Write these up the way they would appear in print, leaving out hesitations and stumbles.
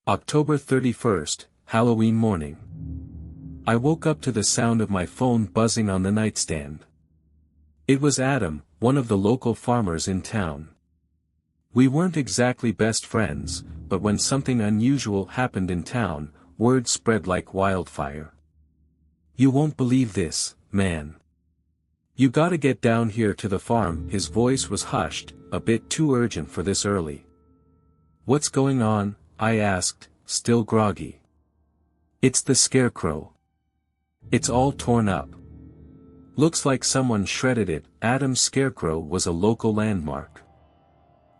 October 31st, Halloween morning. I woke up to the sound of my phone buzzing on the nightstand. It was Adam, one of the local farmers in town. We weren't exactly best friends, but when something unusual happened in town, word spread like wildfire. "You won't believe this, man. You gotta get down here to the farm." His voice was hushed, a bit too urgent for this early. "What's going on?" I asked, still groggy. "It's the Scarecrow. It's all torn up. Looks like someone shredded it." Adam's Scarecrow was a local landmark.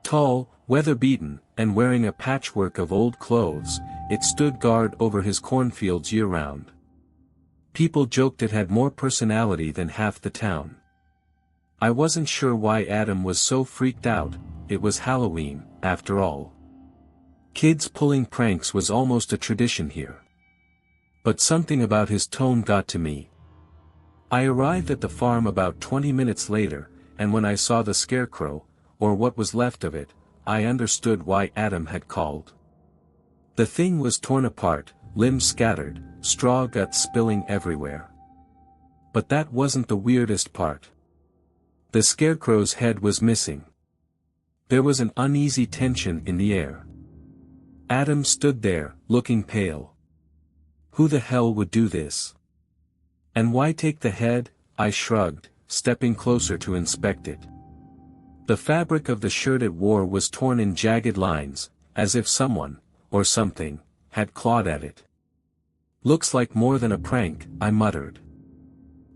Tall, weather-beaten, and wearing a patchwork of old clothes, it stood guard over his cornfields year-round. People joked it had more personality than half the town. I wasn't sure why Adam was so freaked out. It was Halloween, after all. Kids pulling pranks was almost a tradition here. But something about his tone got to me. I arrived at the farm about 20 minutes later, and when I saw the Scarecrow, or what was left of it, I understood why Adam had called. The thing was torn apart, limbs scattered, straw guts spilling everywhere. But that wasn't the weirdest part. The Scarecrow's head was missing. There was an uneasy tension in the air. Adam stood there, looking pale. Who the hell would do this? And why take the head? I shrugged, stepping closer to inspect it. The fabric of the shirt it wore was torn in jagged lines, as if someone, or something, had clawed at it. "Looks like more than a prank," I muttered.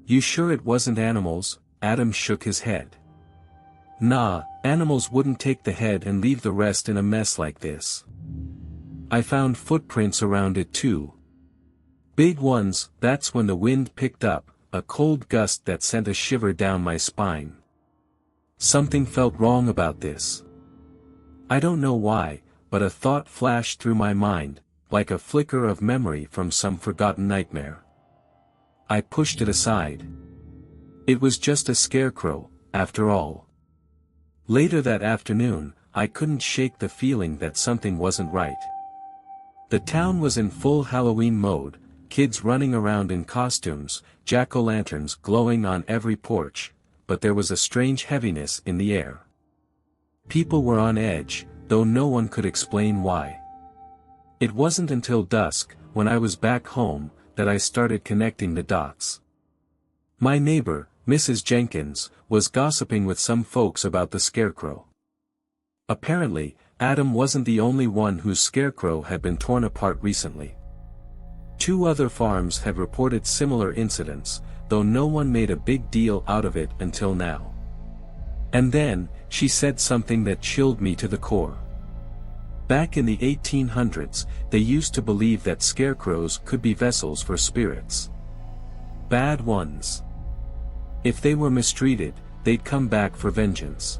"You sure it wasn't animals?" Adam shook his head. "Nah, animals wouldn't take the head and leave the rest in a mess like this. I found footprints around it too. Big ones." That's when the wind picked up, a cold gust that sent a shiver down my spine. Something felt wrong about this. I don't know why, but a thought flashed through my mind, like a flicker of memory from some forgotten nightmare. I pushed it aside. It was just a scarecrow, after all. Later that afternoon, I couldn't shake the feeling that something wasn't right. The town was in full Halloween mode, kids running around in costumes, jack-o'-lanterns glowing on every porch, but there was a strange heaviness in the air. People were on edge, though no one could explain why. It wasn't until dusk, when I was back home, that I started connecting the dots. My neighbor, Mrs. Jenkins, was gossiping with some folks about the Scarecrow. Apparently, Adam wasn't the only one whose Scarecrow had been torn apart recently. 2 other farms had reported similar incidents, though no one made a big deal out of it until now. And then, she said something that chilled me to the core. Back in the 1800s, they used to believe that scarecrows could be vessels for spirits. Bad ones. If they were mistreated, they'd come back for vengeance.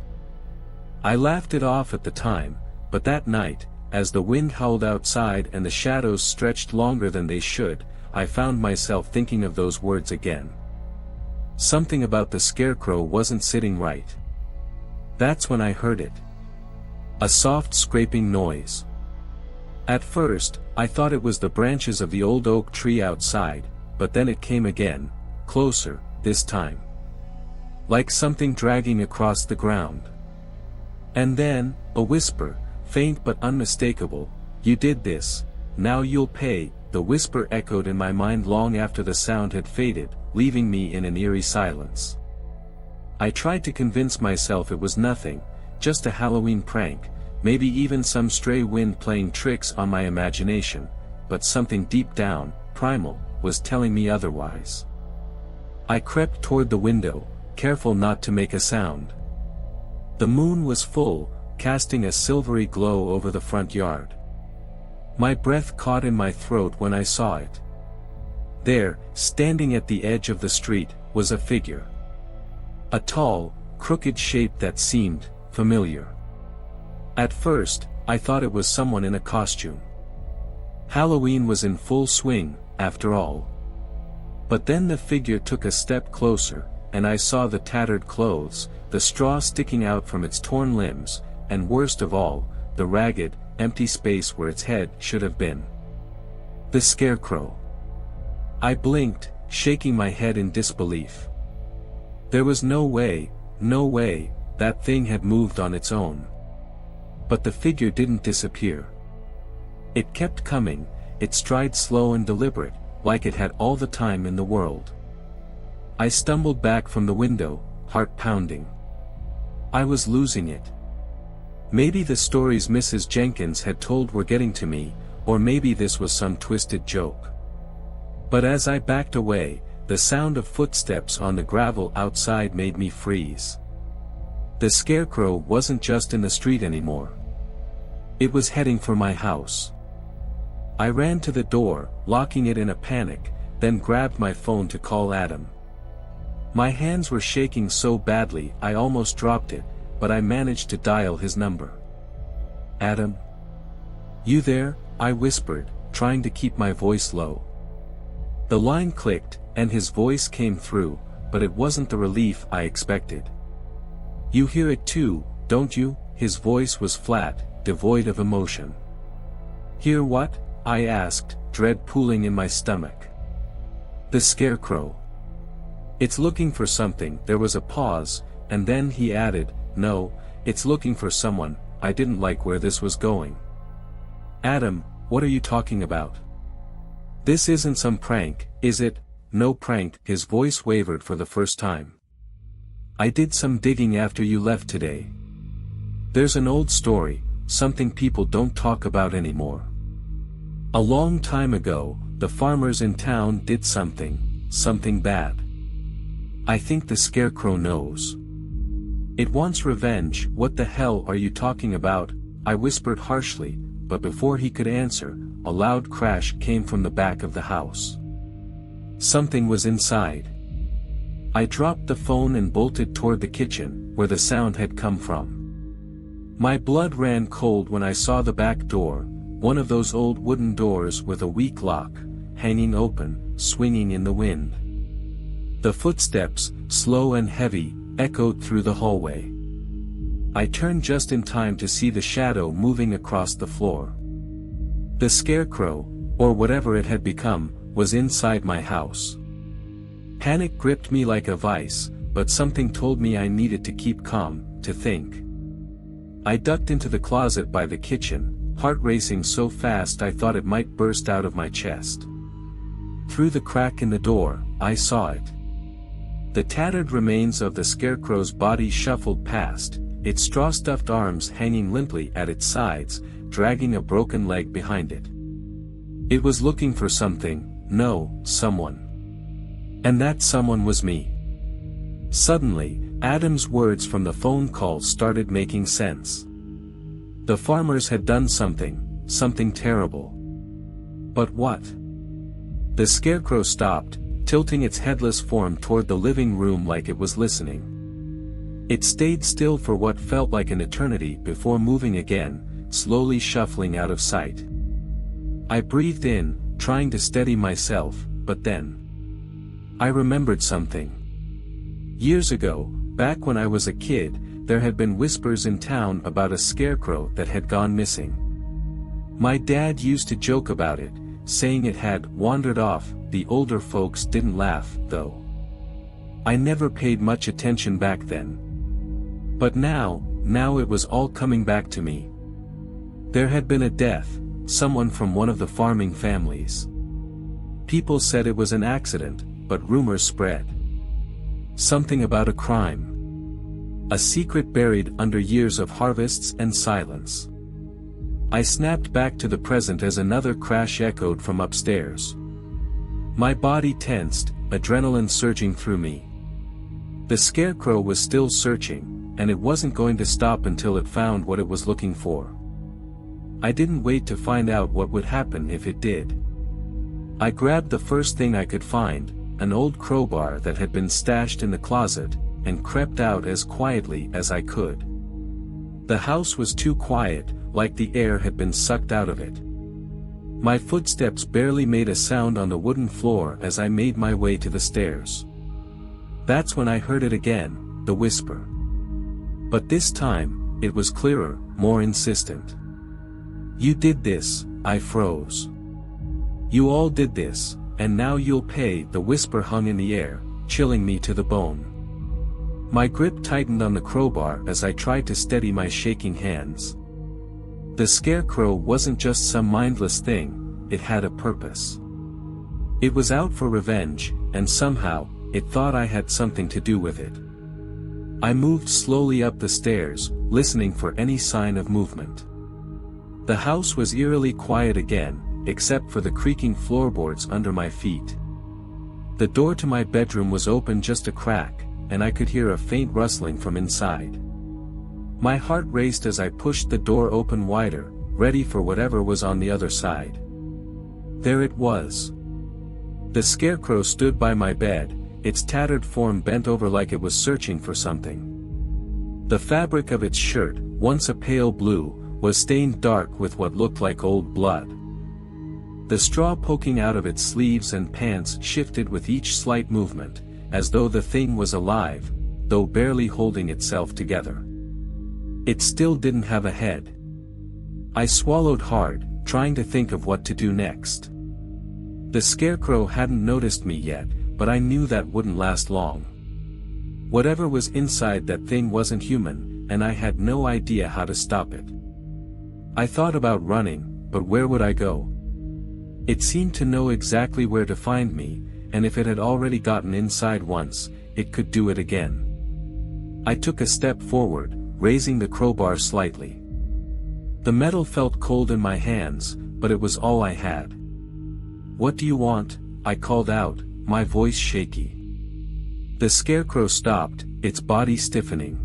I laughed it off at the time, but that night, as the wind howled outside and the shadows stretched longer than they should, I found myself thinking of those words again. Something about the Scarecrow wasn't sitting right. That's when I heard it. A soft scraping noise. At first, I thought it was the branches of the old oak tree outside, but then it came again, closer, this time. Like something dragging across the ground. And then, a whisper, faint but unmistakable, "You did this, now you'll pay." The whisper echoed in my mind long after the sound had faded, leaving me in an eerie silence. I tried to convince myself it was nothing, just a Halloween prank, maybe even some stray wind playing tricks on my imagination, but something deep down, primal, was telling me otherwise. I crept toward the window, careful not to make a sound. The moon was full, casting a silvery glow over the front yard. My breath caught in my throat when I saw it. There, standing at the edge of the street, was a figure. A tall, crooked shape that seemed familiar. At first, I thought it was someone in a costume. Halloween was in full swing, after all. But then the figure took a step closer, and I saw the tattered clothes, the straw sticking out from its torn limbs, and worst of all, the ragged, empty space where its head should have been. The Scarecrow. I blinked, shaking my head in disbelief. There was no way, that thing had moved on its own. But the figure didn't disappear. It kept coming, its stride slow and deliberate, like it had all the time in the world. I stumbled back from the window, heart pounding. I was losing it. Maybe the stories Mrs. Jenkins had told were getting to me, or maybe this was some twisted joke. But as I backed away, the sound of footsteps on the gravel outside made me freeze. The Scarecrow wasn't just in the street anymore. It was heading for my house. I ran to the door, locking it in a panic, then grabbed my phone to call Adam. My hands were shaking so badly I almost dropped it, but I managed to dial his number. "Adam? You there?" I whispered, trying to keep my voice low. The line clicked, and his voice came through, but it wasn't the relief I expected. "You hear it too, don't you?" His voice was flat, devoid of emotion. "Hear what?" I asked, dread pooling in my stomach. "The Scarecrow. It's looking for something." There was a pause, and then he added, "No, it's looking for someone." I didn't like where this was going. "Adam, what are you talking about? This isn't some prank, is it?" "No prank." His voice wavered for the first time. "I did some digging after you left today. There's an old story, something people don't talk about anymore. A long time ago, the farmers in town did something bad. I think the Scarecrow knows. It wants revenge." "What the hell are you talking about?" I whispered harshly, but before he could answer, a loud crash came from the back of the house. Something was inside. I dropped the phone and bolted toward the kitchen, where the sound had come from. My blood ran cold when I saw the back door, one of those old wooden doors with a weak lock, hanging open, swinging in the wind. The footsteps, slow and heavy, echoed through the hallway. I turned just in time to see the shadow moving across the floor. The Scarecrow, or whatever it had become, was inside my house. Panic gripped me like a vice, but something told me I needed to keep calm, to think. I ducked into the closet by the kitchen, heart racing so fast I thought it might burst out of my chest. Through the crack in the door, I saw it. The tattered remains of the Scarecrow's body shuffled past, its straw-stuffed arms hanging limply at its sides, dragging a broken leg behind it. It was looking for something, someone. And that someone was me. Suddenly, Adam's words from the phone call started making sense. The farmers had done something terrible. But what? The Scarecrow stopped, tilting its headless form toward the living room like it was listening. It stayed still for what felt like an eternity before moving again, slowly shuffling out of sight. I breathed in, trying to steady myself, but then I remembered something. Years ago, back when I was a kid, there had been whispers in town about a scarecrow that had gone missing. My dad used to joke about it, saying it had wandered off. The older folks didn't laugh, though. I never paid much attention back then. But now it was all coming back to me. There had been a death, someone from one of the farming families. People said it was an accident, but rumors spread. Something about a crime. A secret buried under years of harvests and silence. I snapped back to the present as another crash echoed from upstairs. My body tensed, adrenaline surging through me. The Scarecrow was still searching, and it wasn't going to stop until it found what it was looking for. I didn't wait to find out what would happen if it did. I grabbed the first thing I could find, an old crowbar that had been stashed in the closet, and crept out as quietly as I could. The house was too quiet, like the air had been sucked out of it. My footsteps barely made a sound on the wooden floor as I made my way to the stairs. That's when I heard it again, the whisper. But this time, it was clearer, more insistent. You did this, I froze. You all did this, and now you'll pay. The whisper hung in the air, chilling me to the bone. My grip tightened on the crowbar as I tried to steady my shaking hands. The Scarecrow wasn't just some mindless thing, it had a purpose. It was out for revenge, and somehow, it thought I had something to do with it. I moved slowly up the stairs, listening for any sign of movement. The house was eerily quiet again, except for the creaking floorboards under my feet. The door to my bedroom was open just a crack, and I could hear a faint rustling from inside. My heart raced as I pushed the door open wider, ready for whatever was on the other side. There it was. The Scarecrow stood by my bed, its tattered form bent over like it was searching for something. The fabric of its shirt, once a pale blue, was stained dark with what looked like old blood. The straw poking out of its sleeves and pants shifted with each slight movement, as though the thing was alive, though barely holding itself together. It still didn't have a head. I swallowed hard, trying to think of what to do next. The Scarecrow hadn't noticed me yet, but I knew that wouldn't last long. Whatever was inside that thing wasn't human, and I had no idea how to stop it. I thought about running, but where would I go? It seemed to know exactly where to find me, and if it had already gotten inside once, it could do it again. I took a step forward, raising the crowbar slightly. The metal felt cold in my hands, but it was all I had. "What do you want?" I called out, my voice shaky. The Scarecrow stopped, its body stiffening.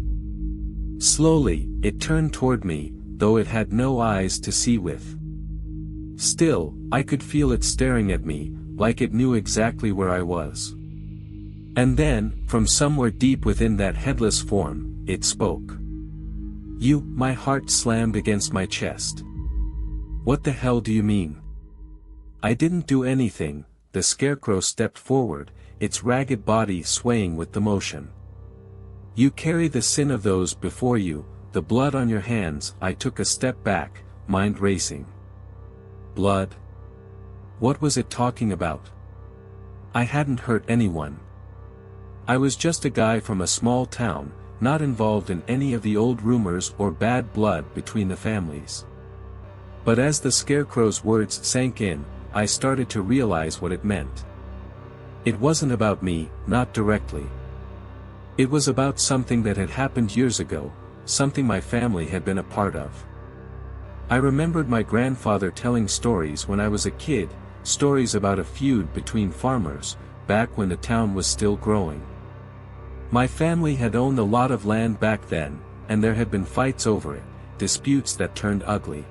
Slowly, it turned toward me, though it had no eyes to see with. Still, I could feel it staring at me, like it knew exactly where I was. And then, from somewhere deep within that headless form, it spoke. "You," my heart slammed against my chest. "What the hell do you mean?" I didn't do anything. The Scarecrow stepped forward, its ragged body swaying with the motion. "You carry the sin of those before you, the blood on your hands." I took a step back, mind racing. Blood? What was it talking about? I hadn't hurt anyone. I was just a guy from a small town, not involved in any of the old rumors or bad blood between the families. But as the Scarecrow's words sank in, I started to realize what it meant. It wasn't about me, not directly. It was about something that had happened years ago, something my family had been a part of. I remembered my grandfather telling stories when I was a kid, stories about a feud between farmers, back when the town was still growing. My family had owned a lot of land back then, and there had been fights over it, disputes that turned ugly.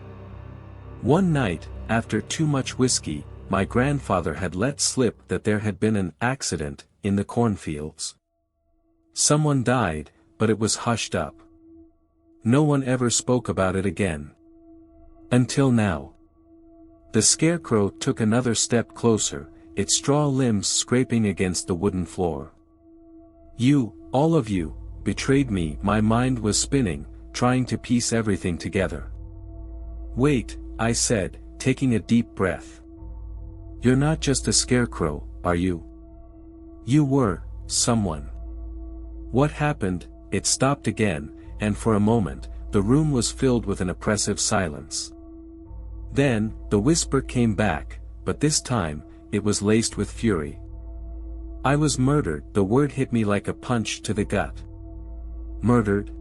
One night, after too much whiskey, my grandfather had let slip that there had been an accident in the cornfields. Someone died, but it was hushed up. No one ever spoke about it again. Until now. The Scarecrow took another step closer, its straw limbs scraping against the wooden floor. "You, all of you, betrayed me." My mind was spinning, trying to piece everything together. "Wait," I said, taking a deep breath. "You're not just a Scarecrow, are you? You were someone." What happened? It stopped again, and for a moment, the room was filled with an oppressive silence. Then, the whisper came back, but this time, it was laced with fury. "I was murdered." The word hit me like a punch to the gut. Murdered?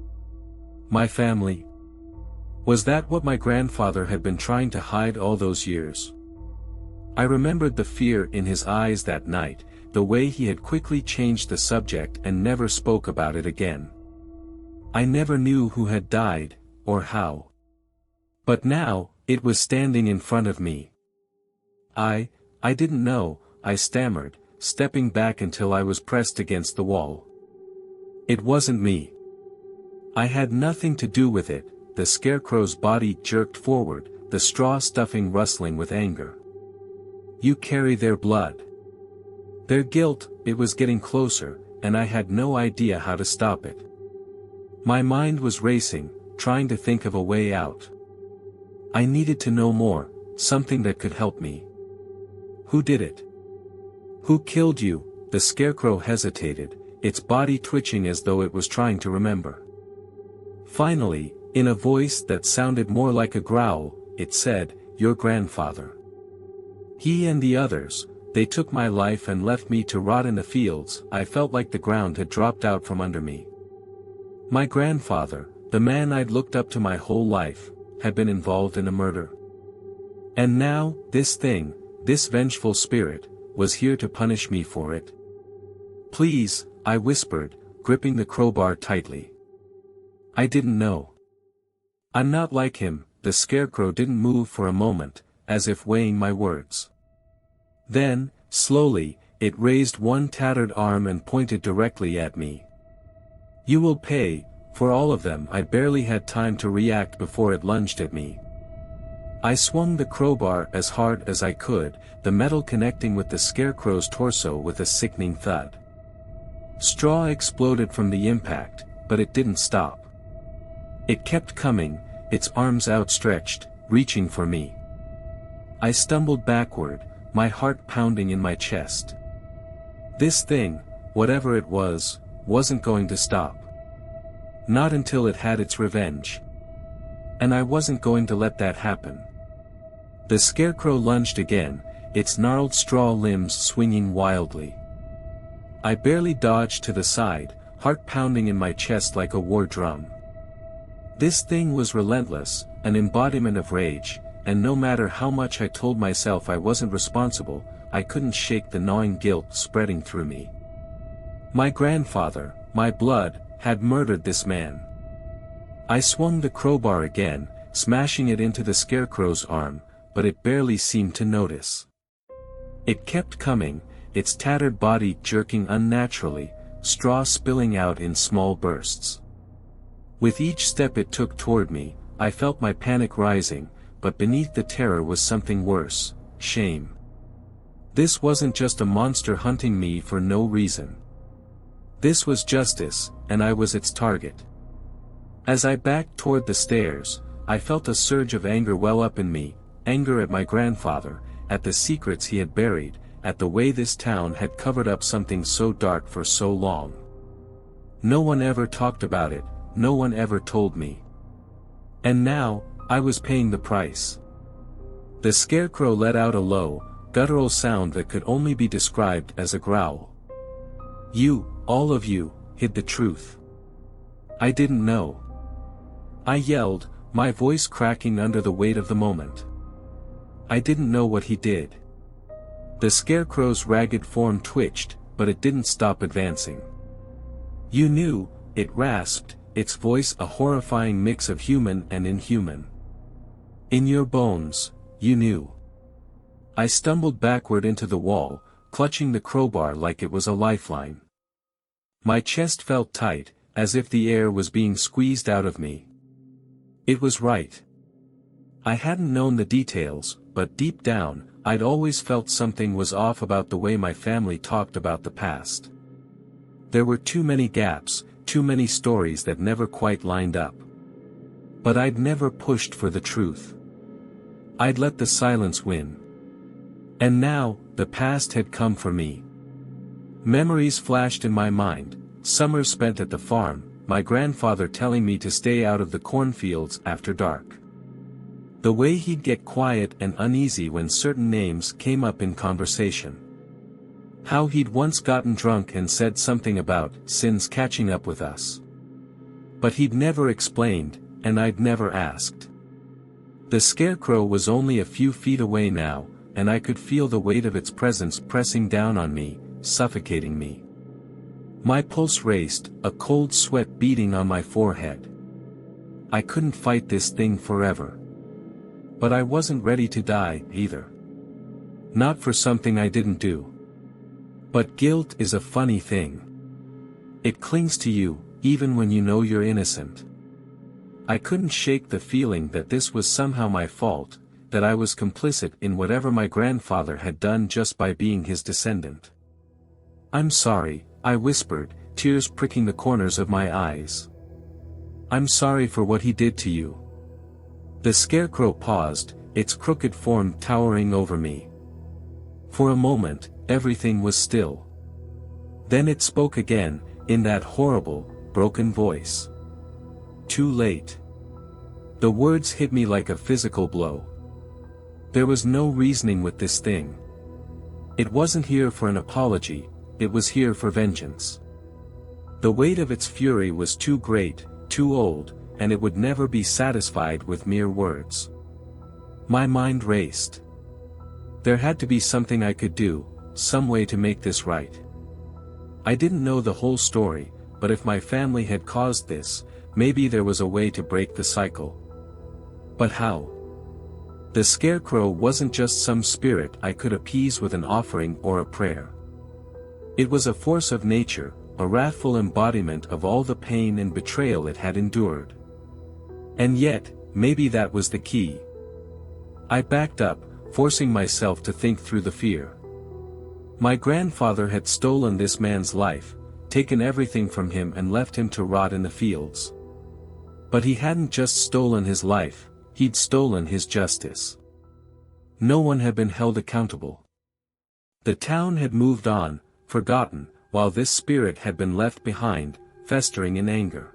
My family? Was that what my grandfather had been trying to hide all those years? I remembered the fear in his eyes that night, the way he had quickly changed the subject and never spoke about it again. I never knew who had died, or how. But now, it was standing in front of me. I didn't know," I stammered, stepping back until I was pressed against the wall. "It wasn't me. I had nothing to do with it." The Scarecrow's body jerked forward, the straw stuffing rustling with anger. "You carry their blood. Their guilt." It was getting closer, and I had no idea how to stop it. My mind was racing, trying to think of a way out. I needed to know more, something that could help me. Who did it? Who killed you? The Scarecrow hesitated, its body twitching as though it was trying to remember. Finally, in a voice that sounded more like a growl, it said, "Your grandfather. He and the others, they took my life and left me to rot in the fields." I felt like the ground had dropped out from under me. My grandfather, the man I'd looked up to my whole life, had been involved in a murder. And now, this thing, this vengeful spirit, was here to punish me for it. "Please," I whispered, gripping the crowbar tightly. "I didn't know. I'm not like him." The Scarecrow didn't move for a moment, as if weighing my words. Then, slowly, it raised one tattered arm and pointed directly at me. "You will pay, for all of them." I barely had time to react before it lunged at me. I swung the crowbar as hard as I could, the metal connecting with the Scarecrow's torso with a sickening thud. Straw exploded from the impact, but it didn't stop. It kept coming, its arms outstretched, reaching for me. I stumbled backward, my heart pounding in my chest. This thing, whatever it was, wasn't going to stop. Not until it had its revenge. And I wasn't going to let that happen. The Scarecrow lunged again, its gnarled straw limbs swinging wildly. I barely dodged to the side, heart pounding in my chest like a war drum. This thing was relentless, an embodiment of rage, and no matter how much I told myself I wasn't responsible, I couldn't shake the gnawing guilt spreading through me. My grandfather, my blood, had murdered this man. I swung the crowbar again, smashing it into the Scarecrow's arm, but it barely seemed to notice. It kept coming, its tattered body jerking unnaturally, straw spilling out in small bursts. With each step it took toward me, I felt my panic rising, but beneath the terror was something worse, shame. This wasn't just a monster hunting me for no reason. This was justice, and I was its target. As I backed toward the stairs, I felt a surge of anger well up in me, anger at my grandfather, at the secrets he had buried, at the way this town had covered up something so dark for so long. No one ever talked about it, no one ever told me. And now, I was paying the price. The Scarecrow let out a low, guttural sound that could only be described as a growl. "You, all of you, hid the truth. I didn't know." I yelled, my voice cracking under the weight of the moment. "I didn't know what he did." The Scarecrow's ragged form twitched, but it didn't stop advancing. "You knew," it rasped, its voice a horrifying mix of human and inhuman. "In your bones, you knew." I stumbled backward into the wall, clutching the crowbar like it was a lifeline. My chest felt tight, as if the air was being squeezed out of me. It was right. I hadn't known the details, but deep down, I'd always felt something was off about the way my family talked about the past. There were too many gaps, too many stories that never quite lined up. But I'd never pushed for the truth. I'd let the silence win. And now, the past had come for me. Memories flashed in my mind, summers spent at the farm, my grandfather telling me to stay out of the cornfields after dark. The way he'd get quiet and uneasy when certain names came up in conversation. How he'd once gotten drunk and said something about sins catching up with us. But he'd never explained, and I'd never asked. The Scarecrow was only a few feet away now, and I could feel the weight of its presence pressing down on me, suffocating me. My pulse raced, a cold sweat beading on my forehead. I couldn't fight this thing forever. But I wasn't ready to die, either. Not for something I didn't do. But guilt is a funny thing. It clings to you, even when you know you're innocent. I couldn't shake the feeling that this was somehow my fault, that I was complicit in whatever my grandfather had done just by being his descendant. "I'm sorry," I whispered, tears pricking the corners of my eyes. "I'm sorry for what he did to you. The Scarecrow paused, its crooked form towering over me. For a moment, everything was still. Then it spoke again, in that horrible, broken voice. Too late. The words hit me like a physical blow. There was no reasoning with this thing. It wasn't here for an apology, it was here for vengeance. The weight of its fury was too great, too old, and it would never be satisfied with mere words. My mind raced. There had to be something I could do, some way to make this right. I didn't know the whole story, but if my family had caused this, maybe there was a way to break the cycle. But how? The Scarecrow wasn't just some spirit I could appease with an offering or a prayer. It was a force of nature, a wrathful embodiment of all the pain and betrayal it had endured. And yet, maybe that was the key. I backed up, forcing myself to think through the fear. My grandfather had stolen this man's life, taken everything from him and left him to rot in the fields. But he hadn't just stolen his life, he'd stolen his justice. No one had been held accountable. The town had moved on, forgotten, while this spirit had been left behind, festering in anger.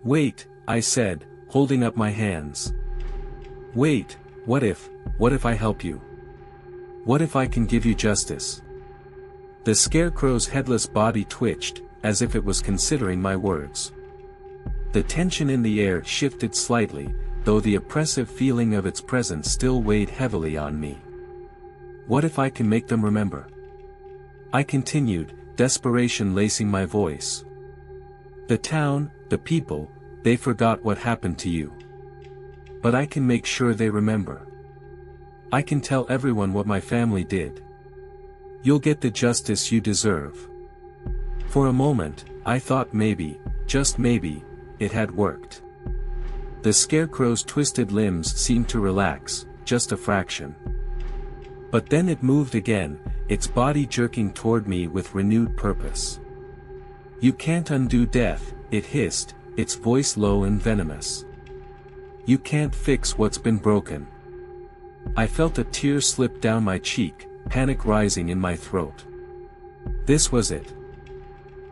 Wait, I said, holding up my hands. Wait, what if I help you? What if I can give you justice? The Scarecrow's headless body twitched, as if it was considering my words. The tension in the air shifted slightly, though the oppressive feeling of its presence still weighed heavily on me. What if I can make them remember? I continued, desperation lacing my voice. The town, the people, they forgot what happened to you. But I can make sure they remember. I can tell everyone what my family did. You'll get the justice you deserve. For a moment, I thought maybe, just maybe, it had worked. The Scarecrow's twisted limbs seemed to relax, just a fraction. But then it moved again, its body jerking toward me with renewed purpose. You can't undo death, it hissed, its voice low and venomous. You can't fix what's been broken. I felt a tear slip down my cheek, panic rising in my throat. This was it.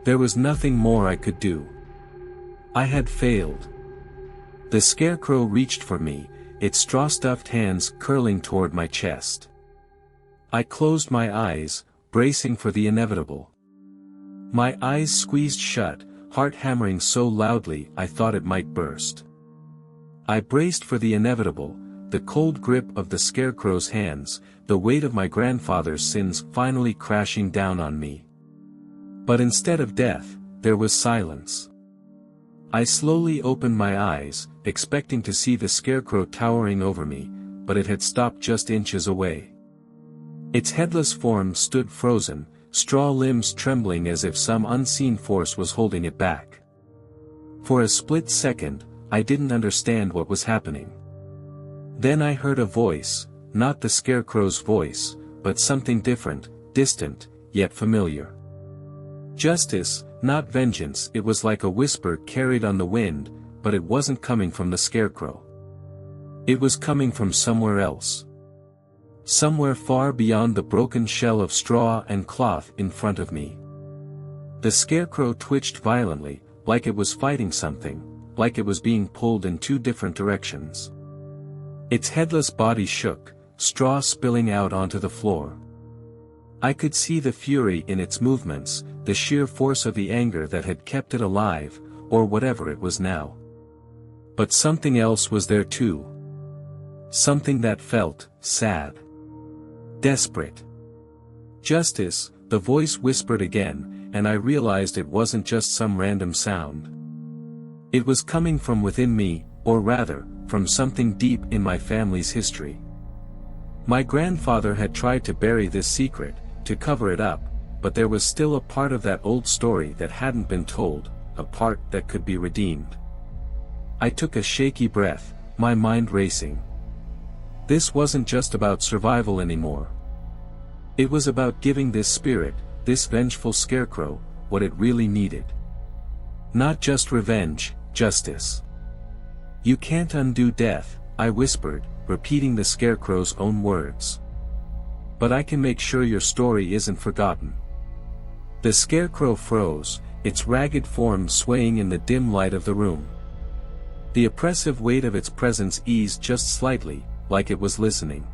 There was nothing more I could do. I had failed. The Scarecrow reached for me, its straw-stuffed hands curling toward my chest. I closed my eyes, bracing for the inevitable. My eyes squeezed shut, heart hammering so loudly I thought it might burst. I braced for the inevitable, the cold grip of the Scarecrow's hands, the weight of my grandfather's sins finally crashing down on me. But instead of death, there was silence. I slowly opened my eyes, expecting to see the Scarecrow towering over me, but it had stopped just inches away. Its headless form stood frozen, straw limbs trembling as if some unseen force was holding it back. For a split second, I didn't understand what was happening. Then I heard a voice, not the Scarecrow's voice, but something different, distant, yet familiar. Justice, not vengeance. It was like a whisper carried on the wind, but it wasn't coming from the Scarecrow. It was coming from somewhere else. Somewhere far beyond the broken shell of straw and cloth in front of me. The Scarecrow twitched violently, like it was fighting something, like it was being pulled in two different directions. Its headless body shook, straw spilling out onto the floor. I could see the fury in its movements, the sheer force of the anger that had kept it alive, or whatever it was now. But something else was there too. Something that felt sad. Desperate. Justice, the voice whispered again, and I realized it wasn't just some random sound. It was coming from within me, or rather, from something deep in my family's history. My grandfather had tried to bury this secret, to cover it up, but there was still a part of that old story that hadn't been told, a part that could be redeemed. I took a shaky breath, my mind racing. This wasn't just about survival anymore. It was about giving this spirit, this vengeful Scarecrow, what it really needed. Not just revenge, justice. You can't undo death, I whispered, repeating the Scarecrow's own words. "But I can make sure your story isn't forgotten." The Scarecrow froze, its ragged form swaying in the dim light of the room. The oppressive weight of its presence eased just slightly, like it was listening.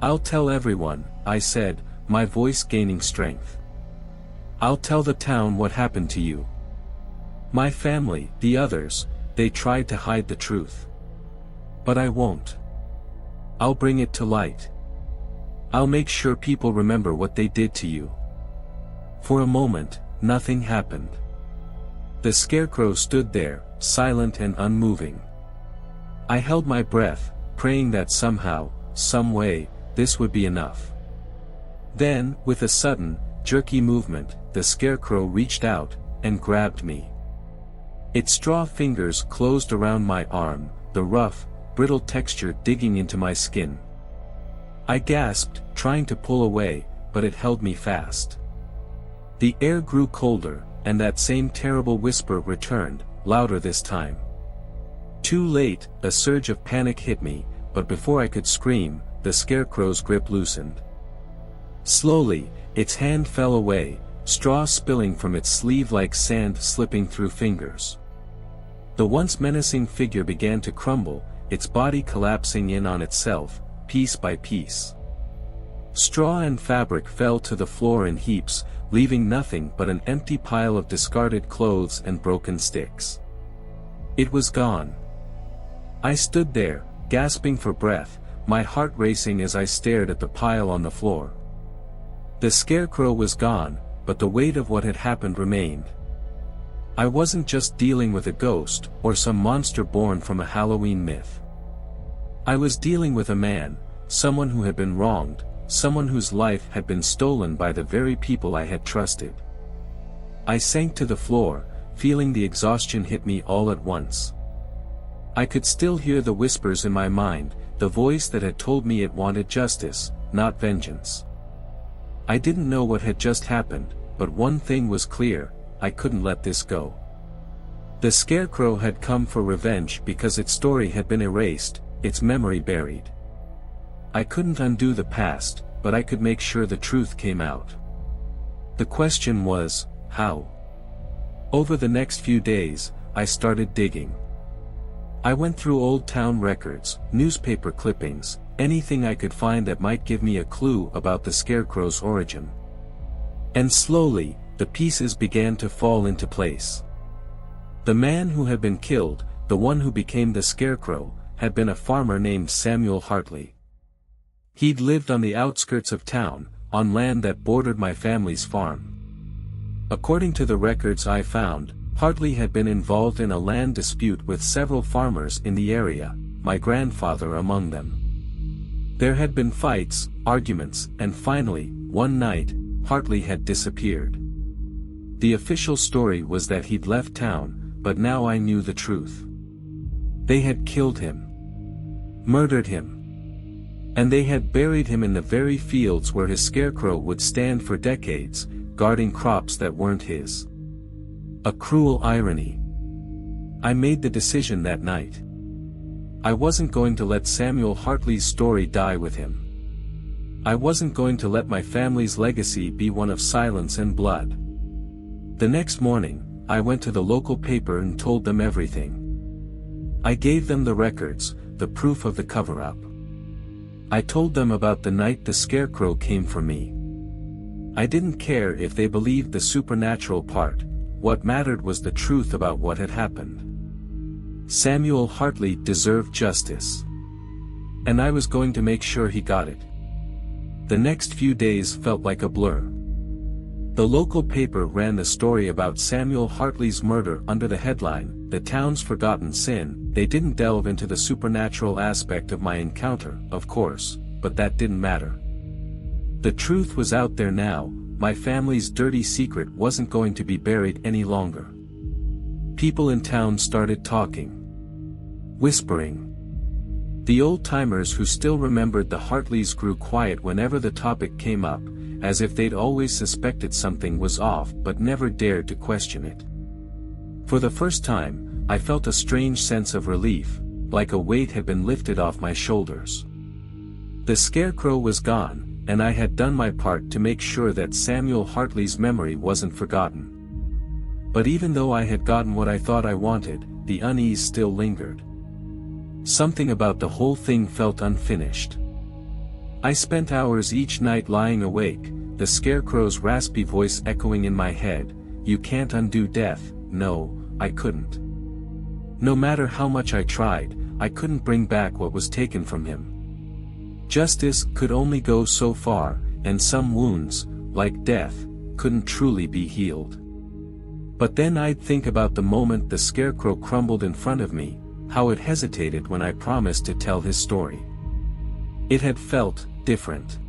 "I'll tell everyone," I said, my voice gaining strength. "I'll tell the town what happened to you. My family, the others, they tried to hide the truth. But I won't. I'll bring it to light. I'll make sure people remember what they did to you." For a moment, nothing happened. The Scarecrow stood there, silent and unmoving. I held my breath, praying that somehow, some way, this would be enough. Then, with a sudden, jerky movement, the Scarecrow reached out, and grabbed me. Its straw fingers closed around my arm, the rough, brittle texture digging into my skin. I gasped, trying to pull away, but it held me fast. The air grew colder, and that same terrible whisper returned, louder this time. Too late, a surge of panic hit me, but before I could scream, the Scarecrow's grip loosened. Slowly, its hand fell away, straw spilling from its sleeve like sand slipping through fingers. The once menacing figure began to crumble, its body collapsing in on itself, piece by piece. Straw and fabric fell to the floor in heaps, leaving nothing but an empty pile of discarded clothes and broken sticks. It was gone. I stood there, gasping for breath, my heart racing as I stared at the pile on the floor. The Scarecrow was gone, but the weight of what had happened remained. I wasn't just dealing with a ghost, or some monster born from a Halloween myth. I was dealing with a man, someone who had been wronged, someone whose life had been stolen by the very people I had trusted. I sank to the floor, feeling the exhaustion hit me all at once. I could still hear the whispers in my mind, the voice that had told me it wanted justice, not vengeance. I didn't know what had just happened, but one thing was clear, I couldn't let this go. The Scarecrow had come for revenge because its story had been erased, its memory buried. I couldn't undo the past, but I could make sure the truth came out. The question was, how? Over the next few days, I started digging. I went through old town records, newspaper clippings, anything I could find that might give me a clue about the Scarecrow's origin. And slowly, the pieces began to fall into place. The man who had been killed, the one who became the Scarecrow, had been a farmer named Samuel Hartley. He'd lived on the outskirts of town, on land that bordered my family's farm. According to the records I found, Hartley had been involved in a land dispute with several farmers in the area, my grandfather among them. There had been fights, arguments, and finally, one night, Hartley had disappeared. The official story was that he'd left town, but now I knew the truth. They had killed him. Murdered him. And they had buried him in the very fields where his Scarecrow would stand for decades, guarding crops that weren't his. A cruel irony. I made the decision that night. I wasn't going to let Samuel Hartley's story die with him. I wasn't going to let my family's legacy be one of silence and blood. The next morning, I went to the local paper and told them everything. I gave them the records, the proof of the cover-up. I told them about the night the Scarecrow came for me. I didn't care if they believed the supernatural part, what mattered was the truth about what had happened. Samuel Hartley deserved justice. And I was going to make sure he got it. The next few days felt like a blur. The local paper ran the story about Samuel Hartley's murder under the headline, "The Town's Forgotten Sin." They didn't delve into the supernatural aspect of my encounter, of course, but that didn't matter. The truth was out there now, my family's dirty secret wasn't going to be buried any longer. People in town started talking. Whispering. The old-timers who still remembered the Hartleys grew quiet whenever the topic came up, as if they'd always suspected something was off but never dared to question it. For the first time, I felt a strange sense of relief, like a weight had been lifted off my shoulders. The Scarecrow was gone, and I had done my part to make sure that Samuel Hartley's memory wasn't forgotten. But even though I had gotten what I thought I wanted, the unease still lingered. Something about the whole thing felt unfinished. I spent hours each night lying awake, the Scarecrow's raspy voice echoing in my head, "You can't undo death." No, I couldn't. No matter how much I tried, I couldn't bring back what was taken from him. Justice could only go so far, and some wounds, like death, couldn't truly be healed. But then I'd think about the moment the Scarecrow crumbled in front of me, how it hesitated when I promised to tell his story. It had felt different.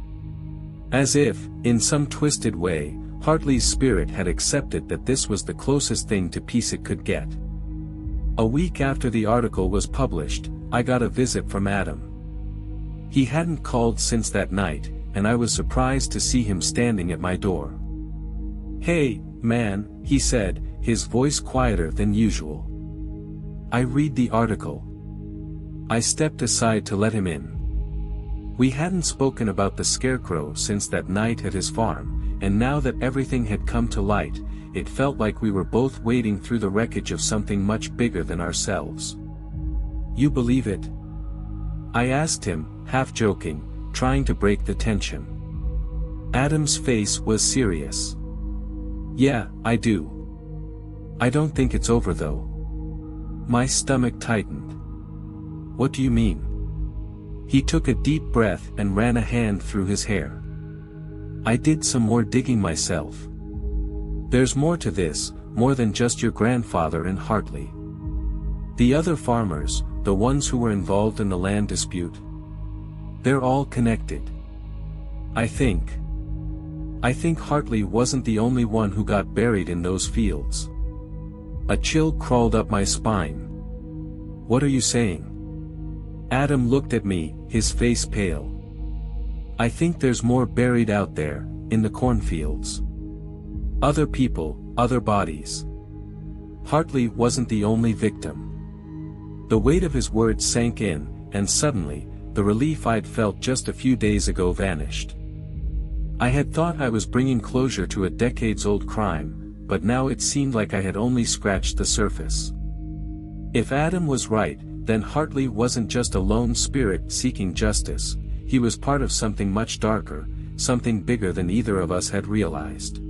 As if, in some twisted way, Hartley's spirit had accepted that this was the closest thing to peace it could get. A week after the article was published, I got a visit from Adam. He hadn't called since that night, and I was surprised to see him standing at my door. "Hey, man," he said, his voice quieter than usual. "I read the article." I stepped aside to let him in. We hadn't spoken about the Scarecrow since that night at his farm, and now that everything had come to light, it felt like we were both wading through the wreckage of something much bigger than ourselves. "You believe it?" I asked him, half joking, trying to break the tension. Adam's face was serious. "Yeah, I do. I don't think it's over though." My stomach tightened. "What do you mean?" He took a deep breath and ran a hand through his hair. "I did some more digging myself. There's more to this, more than just your grandfather and Hartley. The other farmers, the ones who were involved in the land dispute. They're all connected. I think Hartley wasn't the only one who got buried in those fields." A chill crawled up my spine. "What are you saying?" Adam looked at me, his face pale. "I think there's more buried out there, in the cornfields. Other people, other bodies. Hartley wasn't the only victim." The weight of his words sank in, and suddenly, the relief I'd felt just a few days ago vanished. I had thought I was bringing closure to a decades-old crime, but now it seemed like I had only scratched the surface. If Adam was right, then Hartley wasn't just a lone spirit seeking justice, he was part of something much darker, something bigger than either of us had realized.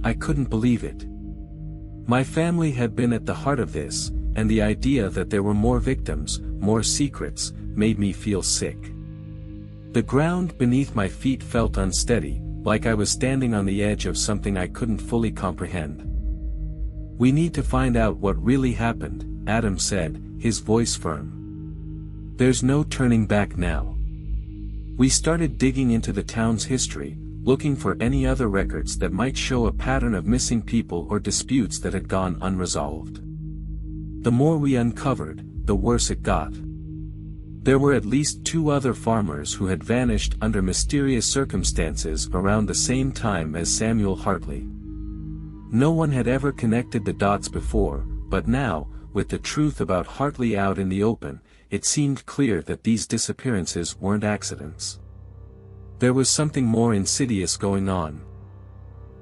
I couldn't believe it. My family had been at the heart of this, and the idea that there were more victims, more secrets, made me feel sick. The ground beneath my feet felt unsteady, like I was standing on the edge of something I couldn't fully comprehend. "We need to find out what really happened," Adam said, his voice firm. "There's no turning back now." We started digging into the town's history, looking for any other records that might show a pattern of missing people or disputes that had gone unresolved. The more we uncovered, the worse it got. There were at least 2 other farmers who had vanished under mysterious circumstances around the same time as Samuel Hartley. No one had ever connected the dots before, but now, with the truth about Hartley out in the open, it seemed clear that these disappearances weren't accidents. There was something more insidious going on.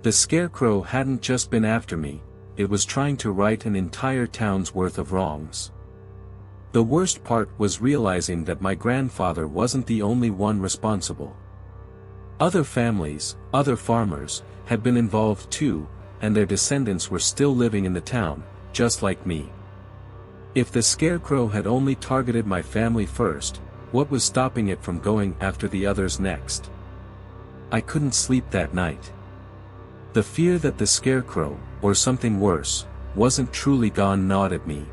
The Scarecrow hadn't just been after me, it was trying to right an entire town's worth of wrongs. The worst part was realizing that my grandfather wasn't the only one responsible. Other families, other farmers, had been involved too, and their descendants were still living in the town, just like me. If the Scarecrow had only targeted my family first, what was stopping it from going after the others next? I couldn't sleep that night. The fear that the Scarecrow, or something worse, wasn't truly gone gnawed at me.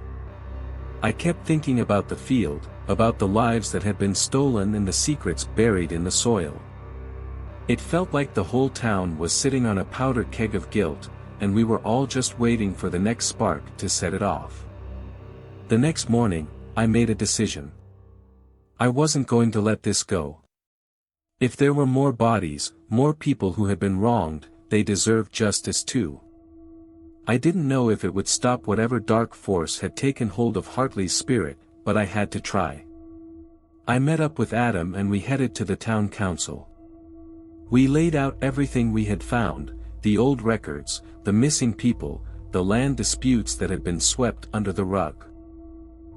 I kept thinking about the field, about the lives that had been stolen and the secrets buried in the soil. It felt like the whole town was sitting on a powder keg of guilt, and we were all just waiting for the next spark to set it off. The next morning, I made a decision. I wasn't going to let this go. If there were more bodies, more people who had been wronged, they deserved justice too. I didn't know if it would stop whatever dark force had taken hold of Hartley's spirit, but I had to try. I met up with Adam and we headed to the town council. We laid out everything we had found, the old records, the missing people, the land disputes that had been swept under the rug.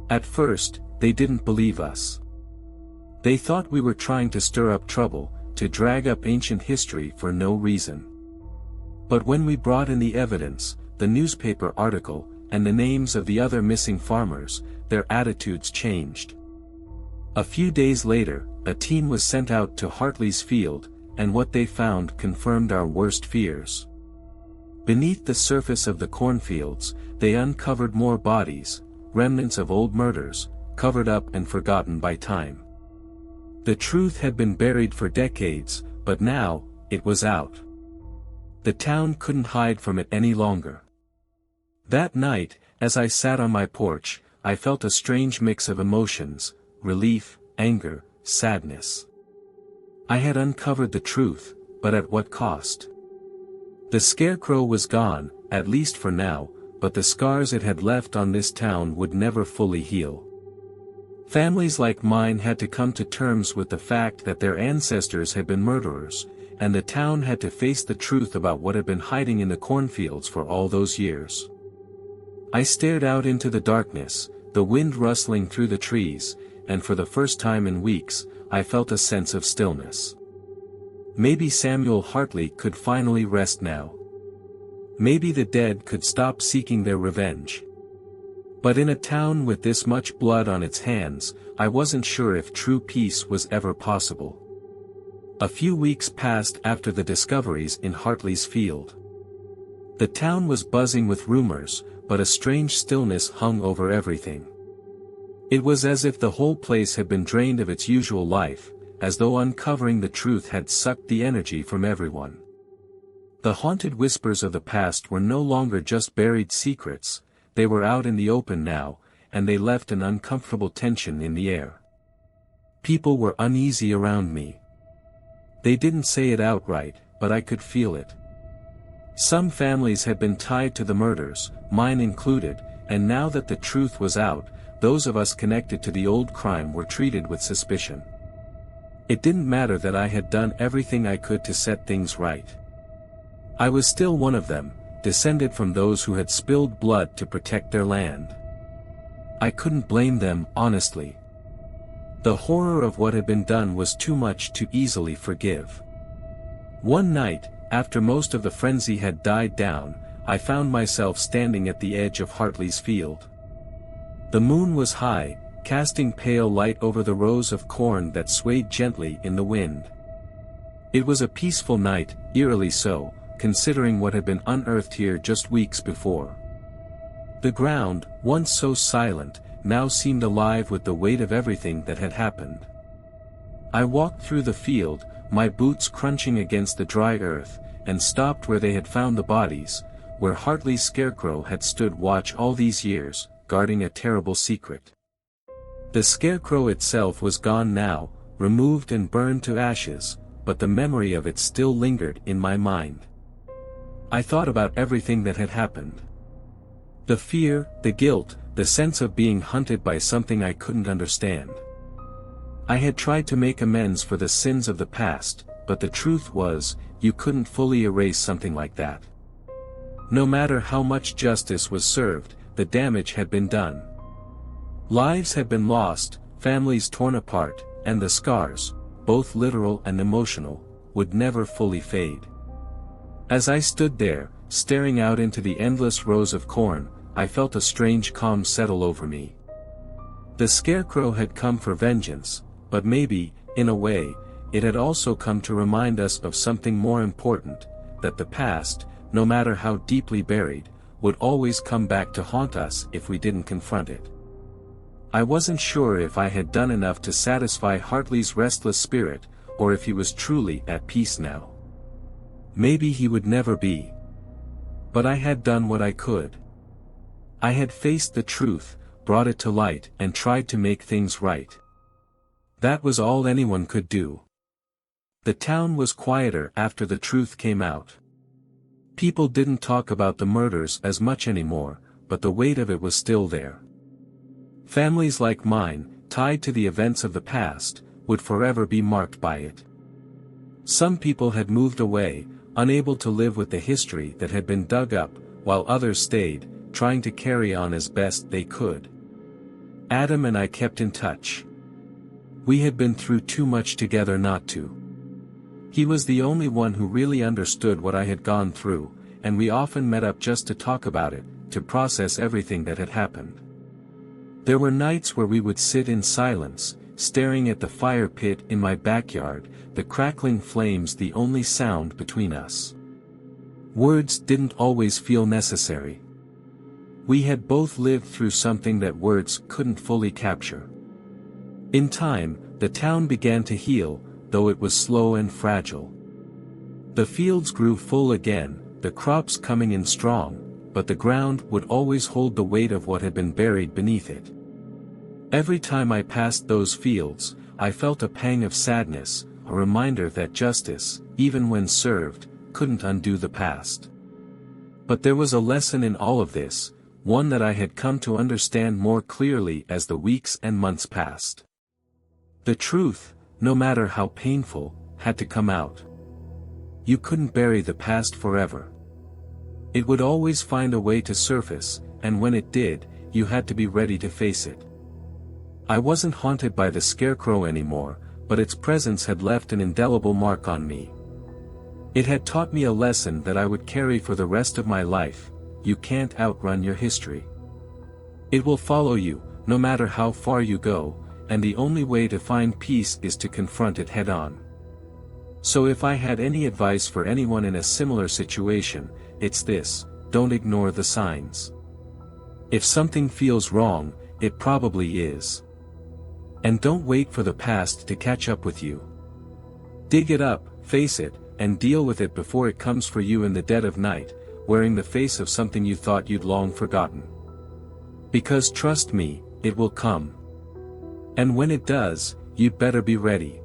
At first, they didn't believe us. They thought we were trying to stir up trouble, to drag up ancient history for no reason. But when we brought in the evidence, the newspaper article, and the names of the other missing farmers, their attitudes changed. A few days later, a team was sent out to Hartley's field, and what they found confirmed our worst fears. Beneath the surface of the cornfields, they uncovered more bodies, remnants of old murders, covered up and forgotten by time. The truth had been buried for decades, but now, it was out. The town couldn't hide from it any longer. That night, as I sat on my porch, I felt a strange mix of emotions: relief, anger, sadness. I had uncovered the truth, but at what cost? The Scarecrow was gone, at least for now, but the scars it had left on this town would never fully heal. Families like mine had to come to terms with the fact that their ancestors had been murderers, and the town had to face the truth about what had been hiding in the cornfields for all those years. I stared out into the darkness, the wind rustling through the trees, and for the first time in weeks, I felt a sense of stillness. Maybe Samuel Hartley could finally rest now. Maybe the dead could stop seeking their revenge. But in a town with this much blood on its hands, I wasn't sure if true peace was ever possible. A few weeks passed after the discoveries in Hartley's field. The town was buzzing with rumors, but a strange stillness hung over everything. It was as if the whole place had been drained of its usual life, as though uncovering the truth had sucked the energy from everyone. The haunted whispers of the past were no longer just buried secrets, they were out in the open now, and they left an uncomfortable tension in the air. People were uneasy around me. They didn't say it outright, but I could feel it. Some families had been tied to the murders, mine included, and now that the truth was out, those of us connected to the old crime were treated with suspicion. It didn't matter that I had done everything I could to set things right. I was still one of them, descended from those who had spilled blood to protect their land. I couldn't blame them, honestly. The horror of what had been done was too much to easily forgive. One night, after most of the frenzy had died down, I found myself standing at the edge of Hartley's field. The moon was high, casting pale light over the rows of corn that swayed gently in the wind. It was a peaceful night, eerily so, considering what had been unearthed here just weeks before. The ground, once so silent, now seemed alive with the weight of everything that had happened. I walked through the field, my boots crunching against the dry earth, and stopped where they had found the bodies, where Hartley's Scarecrow had stood watch all these years, guarding a terrible secret. The Scarecrow itself was gone now, removed and burned to ashes, but the memory of it still lingered in my mind. I thought about everything that had happened. The fear, the guilt, the sense of being hunted by something I couldn't understand. I had tried to make amends for the sins of the past, but the truth was, you couldn't fully erase something like that. No matter how much justice was served, the damage had been done. Lives had been lost, families torn apart, and the scars, both literal and emotional, would never fully fade. As I stood there, staring out into the endless rows of corn, I felt a strange calm settle over me. The Scarecrow had come for vengeance, but maybe, in a way, it had also come to remind us of something more important, that the past, no matter how deeply buried, would always come back to haunt us if we didn't confront it. I wasn't sure if I had done enough to satisfy Hartley's restless spirit, or if he was truly at peace now. Maybe he would never be. But I had done what I could. I had faced the truth, brought it to light, and tried to make things right. That was all anyone could do. The town was quieter after the truth came out. People didn't talk about the murders as much anymore, but the weight of it was still there. Families like mine, tied to the events of the past, would forever be marked by it. Some people had moved away, unable to live with the history that had been dug up, while others stayed, trying to carry on as best they could. Adam and I kept in touch. We had been through too much together not to. He was the only one who really understood what I had gone through, and we often met up just to talk about it, to process everything that had happened. There were nights where we would sit in silence, staring at the fire pit in my backyard, the crackling flames the only sound between us. Words didn't always feel necessary. We had both lived through something that words couldn't fully capture. In time, the town began to heal, though it was slow and fragile. The fields grew full again, the crops coming in strong, but the ground would always hold the weight of what had been buried beneath it. Every time I passed those fields, I felt a pang of sadness, a reminder that justice, even when served, couldn't undo the past. But there was a lesson in all of this, one that I had come to understand more clearly as the weeks and months passed. The truth, no matter how painful, had to come out. You couldn't bury the past forever. It would always find a way to surface, and when it did, you had to be ready to face it. I wasn't haunted by the Scarecrow anymore, but its presence had left an indelible mark on me. It had taught me a lesson that I would carry for the rest of my life: you can't outrun your history. It will follow you, no matter how far you go, and the only way to find peace is to confront it head-on. So if I had any advice for anyone in a similar situation, it's this: don't ignore the signs. If something feels wrong, it probably is. And don't wait for the past to catch up with you. Dig it up, face it, and deal with it before it comes for you in the dead of night, wearing the face of something you thought you'd long forgotten. Because trust me, it will come. And when it does, you'd better be ready.